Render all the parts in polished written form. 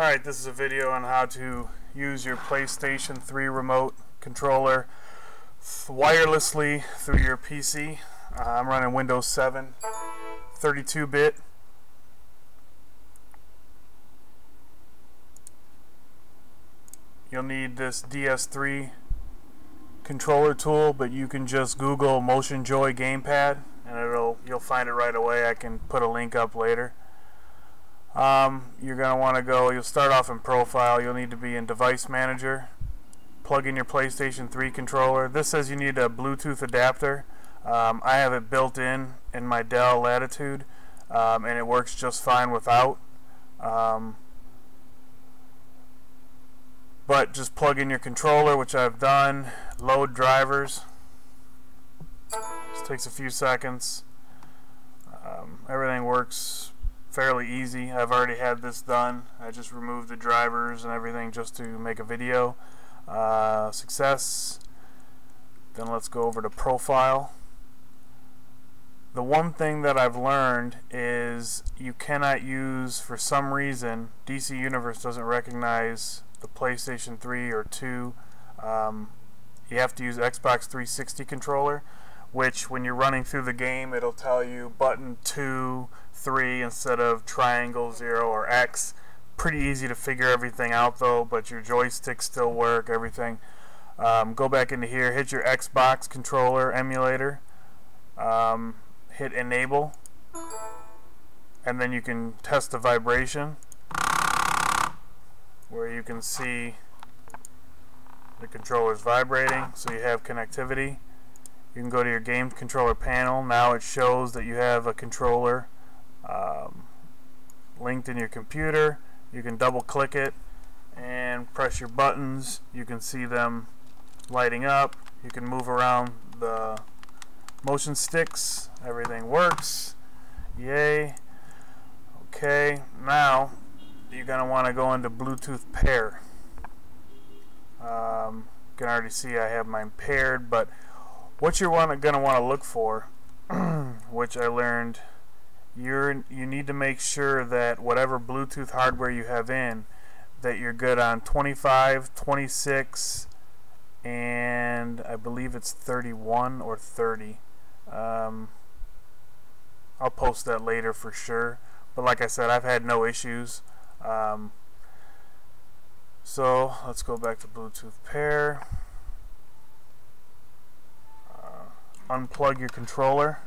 Alright, this is a video on how to use your PlayStation 3 remote controller wirelessly through your PC. I'm running Windows 7, 32-bit. You'll need this DS3 controller tool, but you can just Google Motion Joy Gamepad and you'll find it right away. I can put a link up later. You're going to want to go, you'll start off in Profile. You'll need to be in Device Manager. Plug in your PlayStation 3 controller. This says you need a Bluetooth adapter. I have it built in my Dell Latitude, and it works just fine without. But just plug in your controller, which I've done. Load drivers. Just takes a few seconds. Everything works fairly easy. I've already had this done. I just removed the drivers and everything just to make a video. Success. Then let's go over to Profile. The one thing that I've learned is you cannot use, for some reason, DC Universe doesn't recognize the PlayStation 3 or 2. You have to use Xbox 360 controller, which when you're running through the game it'll tell you button 2, 3 instead of triangle, 0 or X. Pretty easy to figure everything out though, but your joysticks still work, everything. Go back into here, hit your Xbox controller emulator, hit enable, and then you can test the vibration where you can see the controller's vibrating, so you have connectivity. You can go to your game controller panel. Now it shows that you have a controller linked in your computer. You can double click it and press your buttons. You can see them lighting up. You can move around the motion sticks. Everything works. Yay. Okay, now you're going to want to go into Bluetooth pair. You can already see I have mine paired, but what you're going to want to look for, which I learned, you need to make sure that whatever Bluetooth hardware you have in, that you're good on 25, 26, and I believe it's 31 or 30. I'll post that later for sure, but like I said, I've had no issues. So let's go back to Bluetooth pair. Unplug your controller.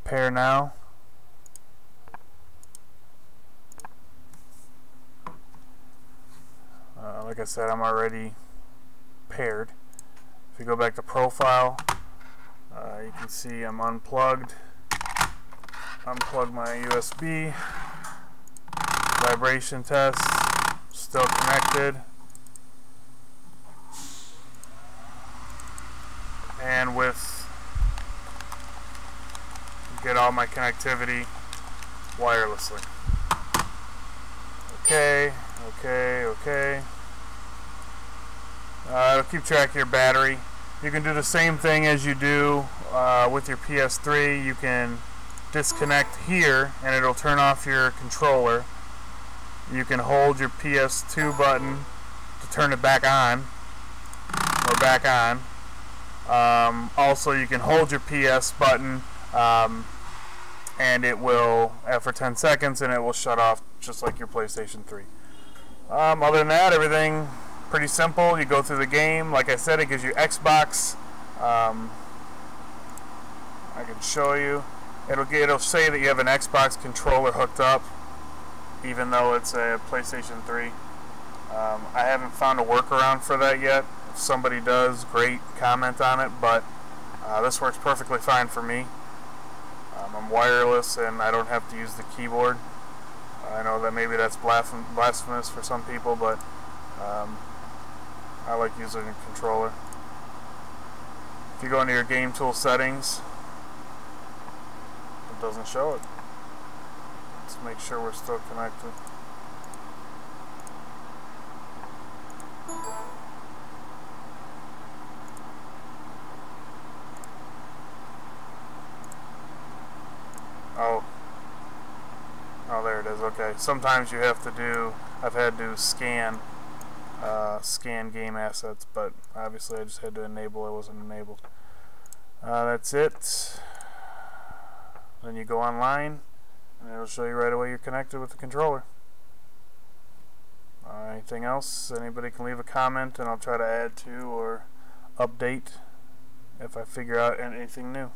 Pair now. Like I said, I'm already paired. If you go back to Profile, you can see I'm unplugged. Unplug my USB. Vibration test. Still connected. And get all my connectivity wirelessly. Okay. It'll keep track of your battery. You can do the same thing as you do with your PS3. You can disconnect here and it'll turn off your controller. You can hold your PS2 button to turn it back on or back on. Also, you can hold your PS button and it will, for 10 seconds, and it will shut off just like your PlayStation 3. Other than that, everything pretty simple. You go through the game. Like I said, it gives you Xbox. I can show you. It'll say that you have an Xbox controller hooked up, even though it's a PlayStation 3. I haven't found a workaround for that yet. If somebody does, great, comment on it, but this works perfectly fine for me. I'm wireless and I don't have to use the keyboard. I know that maybe that's blasphemous for some people, but I like using a controller. If you go into your game tool settings, it doesn't show it. Let's make sure we're still connected. Oh, there it is. Okay. Sometimes you have to do, I've had to scan game assets, but obviously I just had to enable, it wasn't enabled. That's it. Then you go online, and it'll show you right away you're connected with the controller. Anything else? Anybody can leave a comment, and I'll try to add to or update if I figure out anything new.